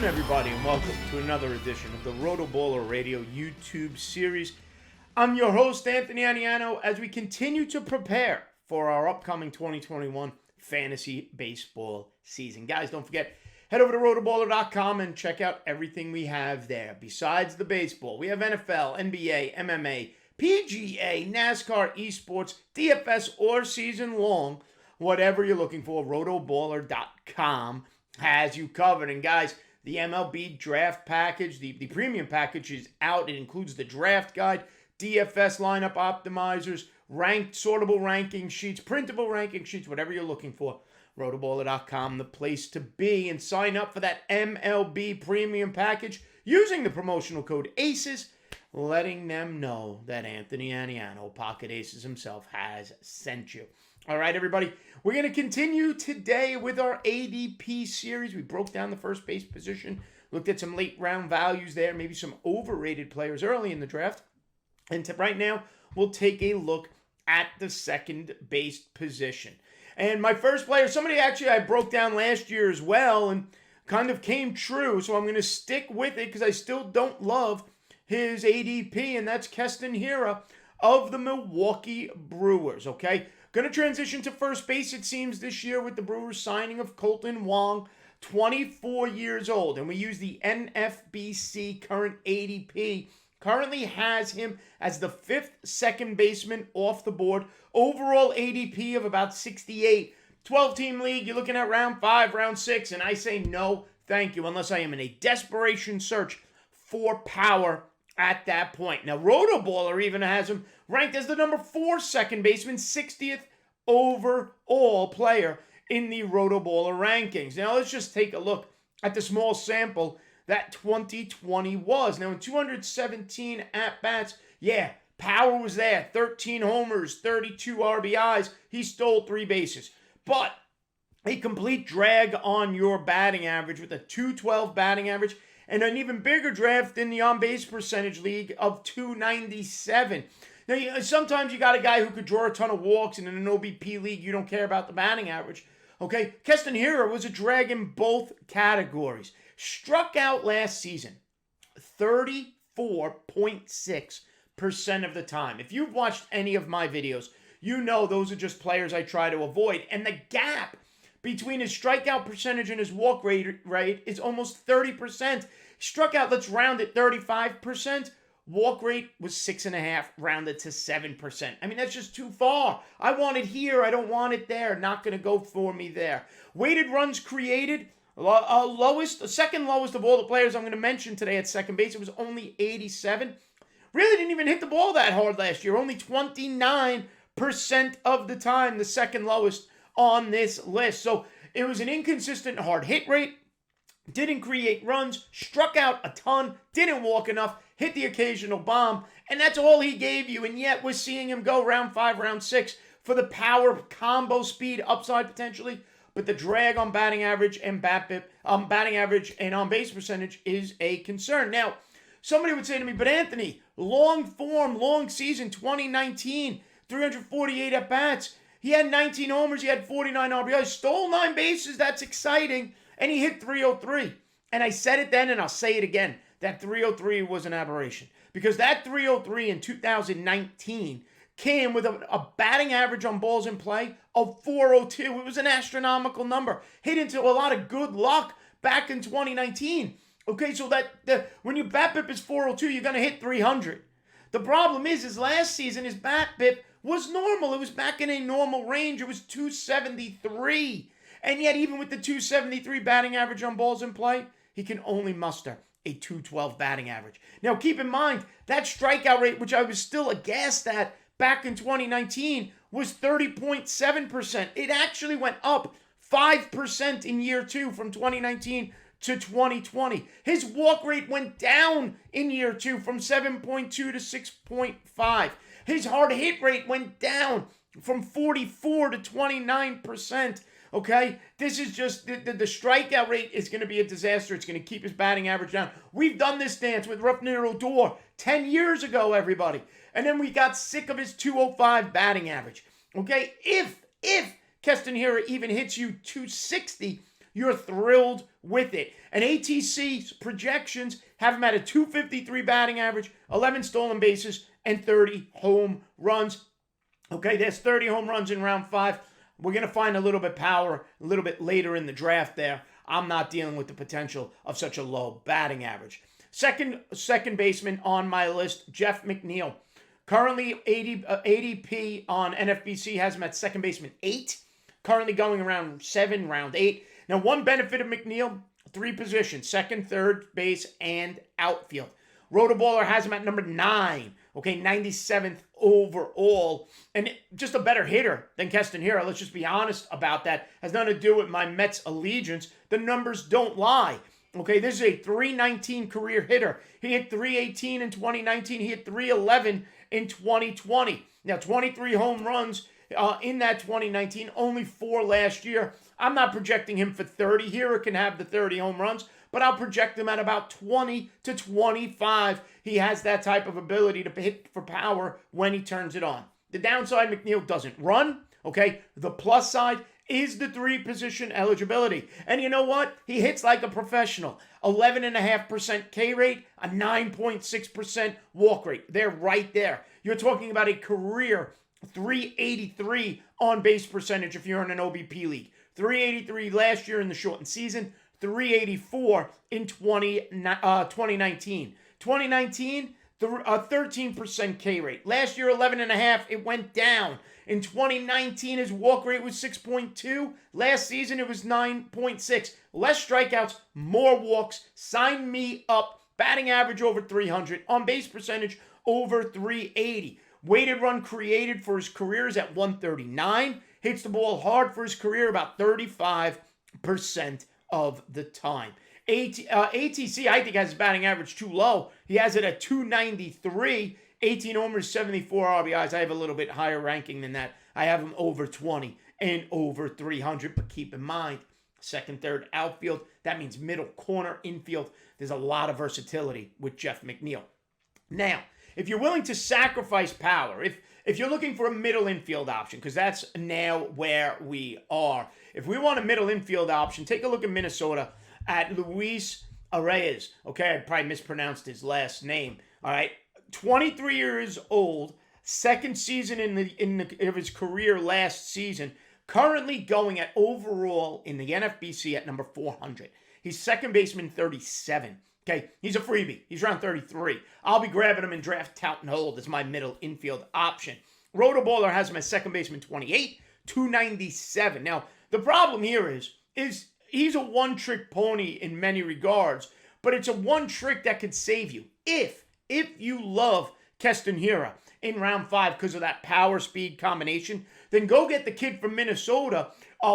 everybody, and welcome to another edition of the RotoBaller Radio YouTube series. I'm your host, Anthony Aniano, as we continue to prepare for our upcoming 2021 fantasy baseball season. Guys, don't forget, head over to rotoballer.com and check out everything we have there. Besides the baseball, we have NFL, NBA, MMA, PGA, NASCAR, esports, DFS, or season long. Whatever you're looking for, rotoballer.com has you covered. And guys, the MLB draft package, the premium package is out. It includes the draft guide, DFS lineup optimizers, ranked sortable ranking sheets, printable ranking sheets, whatever you're looking for. Rotoballer.com, the place to be. And sign up for that MLB premium package using the promotional code ACES, letting them know that Anthony Aniano, Pocket Aces himself, has sent you. All right, everybody, we're going to continue today with our ADP series. We broke down the first base position, looked at some late round values there, maybe some overrated players early in the draft. And right now, we'll take a look at the second base position. And my first player, somebody actually I broke down last year as well and kind of came true. So I'm going to stick with it because I still don't love his ADP, and that's Keston Hiura of the Milwaukee Brewers, okay? Going to transition to first base, it seems, this year with the Brewers signing of Colton Wong, 24 years old. And we use the NFBC current ADP. Currently has him as the fifth second baseman off the board. Overall ADP of about 68. 12-team league, you're looking at round 5, round 6. And I say no, thank you, unless I am in a desperation search for power at that point. Now, RotoBaller even has him ranked as the number 4 second baseman, 60th overall player in the RotoBaller rankings. Now, let's just take a look at the small sample that 2020 was. Now, in 217 at-bats, yeah, power was there. 13 homers, 32 RBIs. He stole 3 bases. But a complete drag on your batting average with a 212 batting average and an even bigger draft in the on-base percentage league of 297. Now, sometimes you got a guy who could draw a ton of walks, and in an OBP league, you don't care about the batting average. Okay, Keston Hiura was a drag in both categories. Struck out last season 34.6% of the time. If you've watched any of my videos, you know those are just players I try to avoid. And the gap between his strikeout percentage and his walk rate is almost 30%. Struck out, let's round it, 35%. Walk rate was 6.5, rounded to 7%. I mean, that's just too far. I want it here. I don't want it there. Not going to go for me there. Weighted runs created, second lowest of all the players I'm going to mention today at second base. It was only 87. Really didn't even hit the ball that hard last year. Only 29% of the time, the second lowest on this list. So it was an inconsistent hard hit rate, didn't create runs, struck out a ton, didn't walk enough, hit the occasional bomb, and that's all he gave you. And yet we're seeing him go round 5, round 6 for the power, combo speed, upside potentially, but the drag on batting average and batting average and on base percentage is a concern. Now, somebody would say to me, but Anthony, long form, long season, 2019, 348 at bats. He had 19 homers, he had 49 RBIs, stole 9 bases, that's exciting, and he hit 303. And I said it then, and I'll say it again, that 303 was an aberration. Because that 303 in 2019 came with a batting average on balls in play of 402. It was an astronomical number. Hit into a lot of good luck back in 2019. Okay, so when your BABIP is 402, you're going to hit 300. The problem is last season, his BABIP was normal. It was back in a normal range. It was 273. And yet, even with the 273 batting average on balls in play, he can only muster a 212 batting average. Now, keep in mind, that strikeout rate, which I was still aghast at back in 2019, was 30.7%. It actually went up 5% in year 2 from 2019 to 2020. His walk rate went down in year 2 from 7.2 to 6.5. His hard hit rate went down from 44 to 29%. Okay? This is just, the strikeout rate is going to be a disaster. It's going to keep his batting average down. We've done this dance with Rougned Odor 10 years ago, everybody. And then we got sick of his 205 batting average. Okay? If Keston Hiura even hits you 260, you're thrilled with it. And ATC's projections have him at a 253 batting average, 11 stolen bases, and 30 home runs. Okay, there's 30 home runs in round 5. We're going to find a little bit power a little bit later in the draft there. I'm not dealing with the potential of such a low batting average. Second baseman on my list, Jeff McNeil. Currently, ADP on NFBC has him at second baseman 8. Currently going around 7, round 8. Now, one benefit of McNeil, 3 positions, second, third base, and outfield. RotoBaller has him at number 9. Okay, 97th overall. And just a better hitter than Keston Hiura. Let's just be honest about that. Has nothing to do with my Mets allegiance. The numbers don't lie. Okay, this is a .319 career hitter. He hit .318 in 2019. He hit .311 in 2020. Now, 23 home runs in that 2019. Only 4 last year. I'm not projecting him for 30. Hiura can have the 30 home runs, but I'll project him at about 20 to 25. He has that type of ability to hit for power when he turns it on. The downside, McNeil doesn't run, okay? The plus side is the 3-position eligibility. And you know what? He hits like a professional. 11.5% K rate, a 9.6% walk rate. They're right there. You're talking about a career 383 on-base percentage if you're in an OBP league. 383 last year in the shortened season, 384 in 2019. 2019, a 13% K rate. Last year, 11.5, it went down. In 2019, his walk rate was 6.2. Last season, it was 9.6. Less strikeouts, more walks. Sign me up. Batting average over 300. On-base percentage over 380. Weighted run created for his career is at 139. Hits the ball hard for his career about 35% of the time. ATC, I think, has his batting average too low. He has it at 293, 18 homers, 74 RBIs. I have a little bit higher ranking than that. I have him over 20 and over 300. But keep in mind, second, third, outfield. That means middle, corner, infield. There's a lot of versatility with Jeff McNeil. Now, if you're willing to sacrifice power, if you're looking for a middle infield option, because that's now where we are. If we want a middle infield option, take a look at Minnesota at Luis Arraez. Okay, I probably mispronounced his last name. All right, 23 years old, second season of his career last season. Currently going at overall in the NFBC at number 400. He's second baseman 37. Okay, he's a freebie. He's around 33. I'll be grabbing him in draft, tout, and hold as my middle infield option. RotoBaller has him as second baseman 28, 297. Now, the problem here is he's a one-trick pony in many regards, but it's a one trick that could save you. If you love Keston Hiura in round 5 because of that power-speed combination, then go get the kid from Minnesota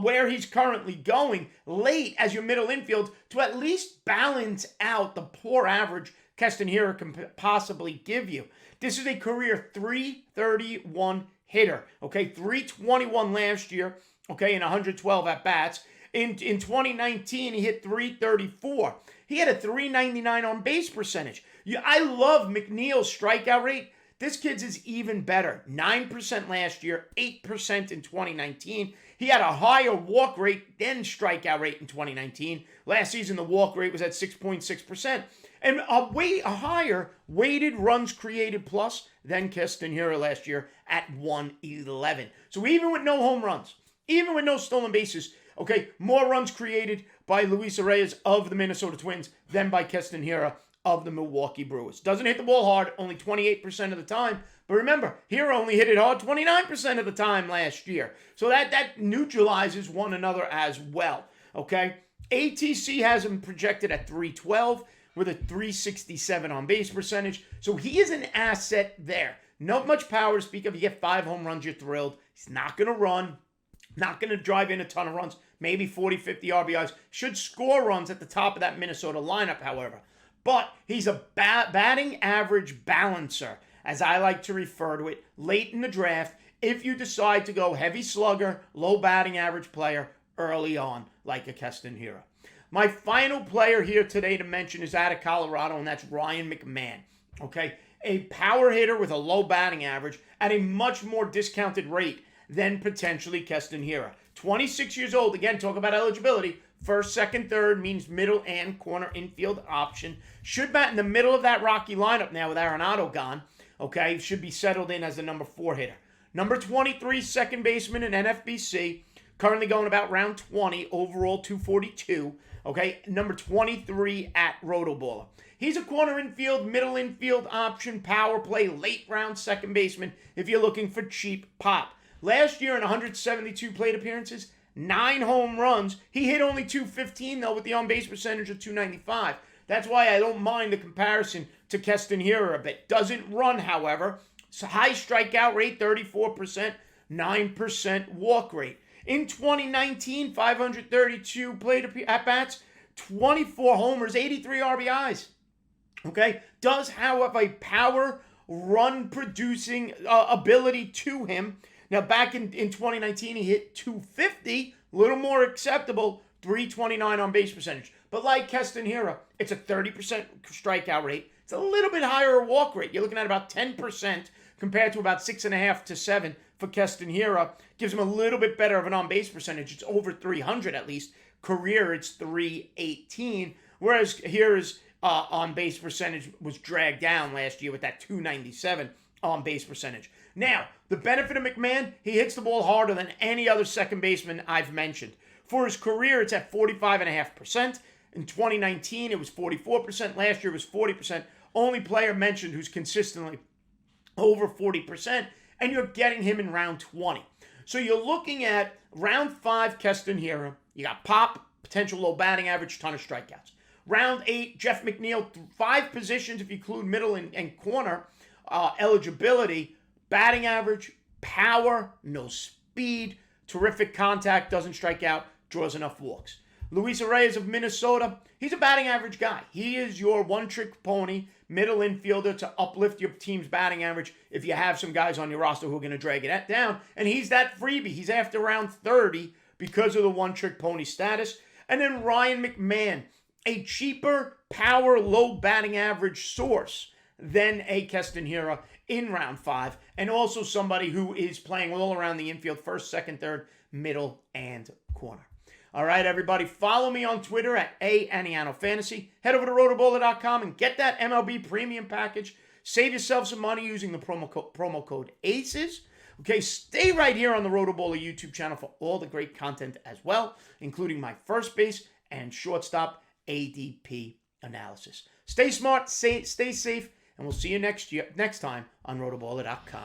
where he's currently going late as your middle infield to at least balance out the poor average Keston Hiura can possibly give you. This is a career 331 hitter, okay? 321 last year, okay, and 112 at-bats. In 2019, he hit 334. He had a 399 on-base percentage. I love McNeil's strikeout rate. This kid's is even better. 9% last year, 8% in 2019. He had a higher walk rate than strikeout rate in 2019. Last season, the walk rate was at 6.6%. And a higher weighted runs created plus than Keston Hiura last year at 111. So even with no home runs, even with no stolen bases, okay, more runs created by Luis Arraez of the Minnesota Twins than by Keston Hiura of the Milwaukee Brewers. Doesn't hit the ball hard, only 28% of the time. But remember, Hiura only hit it hard 29% of the time last year. So that neutralizes one another as well, okay? ATC has him projected at 312 with a 367 on-base percentage. So he is an asset there. Not much power to speak of. You get 5 home runs, you're thrilled. He's not going to run. Not going to drive in a ton of runs. Maybe 40, 50 RBIs. Should score runs at the top of that Minnesota lineup, however. But he's a batting average balancer, as I like to refer to it, late in the draft, if you decide to go heavy slugger, low batting average player early on, like a Keston Hiura. My final player here today to mention is out of Colorado, and that's Ryan McMahon. Okay, a power hitter with a low batting average at a much more discounted rate than potentially Keston Hiura. 26 years old. Again, talk about eligibility. First, second, third means middle and corner infield option. Should bat in the middle of that Rocky lineup now with Arenado gone. Okay, should be settled in as the number 4 hitter. Number 23, second baseman in NFBC. Currently going about round 20, overall 242. Okay, number 23 at RotoBaller. He's a corner infield, middle infield option, power play, late round second baseman if you're looking for cheap pop. Last year in 172 plate appearances, 9 home runs. He hit only 215 though with the on-base percentage of 295. That's why I don't mind the comparison to Keston Hiura a bit. Doesn't run, however. It's a high strikeout rate, 34%, 9% walk rate. In 2019, 532 plate at-bats, 24 homers, 83 RBIs. Okay? Does, however, a power run-producing ability to him. Now, back in 2019, he hit 250, a little more acceptable, 329 on-base percentage. But like Keston Hiura, it's a 30% strikeout rate. It's a little bit higher walk rate. You're looking at about 10% compared to about 6.5 to 7 for Keston Hiura. Gives him a little bit better of an on-base percentage. It's over 300 at least. Career, it's 318. Whereas Hira's on-base percentage was dragged down last year with that 297 on-base percentage. Now, the benefit of McMahon, he hits the ball harder than any other second baseman I've mentioned. For his career, it's at 45.5%. In 2019, it was 44%. Last year, it was 40%. Only player mentioned who's consistently over 40%, and you're getting him in round 20. So you're looking at round 5, Keston Hiura. You got pop, potential low batting average, ton of strikeouts. Round 8, Jeff McNeil, 5 positions if you include middle and corner eligibility. Batting average, power, no speed, terrific contact, doesn't strike out, draws enough walks. Luis Arraez of Minnesota, he's a batting average guy. He is your one-trick pony, middle infielder to uplift your team's batting average if you have some guys on your roster who are going to drag it down. And he's that freebie. He's after round 30 because of the one-trick pony status. And then Ryan McMahon, a cheaper power, low batting average source than a Keston Hiura in round 5. And also somebody who is playing all around the infield, first, second, third, middle, and corner. All right, everybody, follow me on Twitter at Aniano of Fantasy. Head over to rotoballer.com and get that MLB premium package. Save yourself some money using the promo code ACES. Okay, stay right here on the RotoBaller YouTube channel for all the great content as well, including my first base and shortstop ADP analysis. Stay smart, stay safe, and we'll see you next time on rotoballer.com.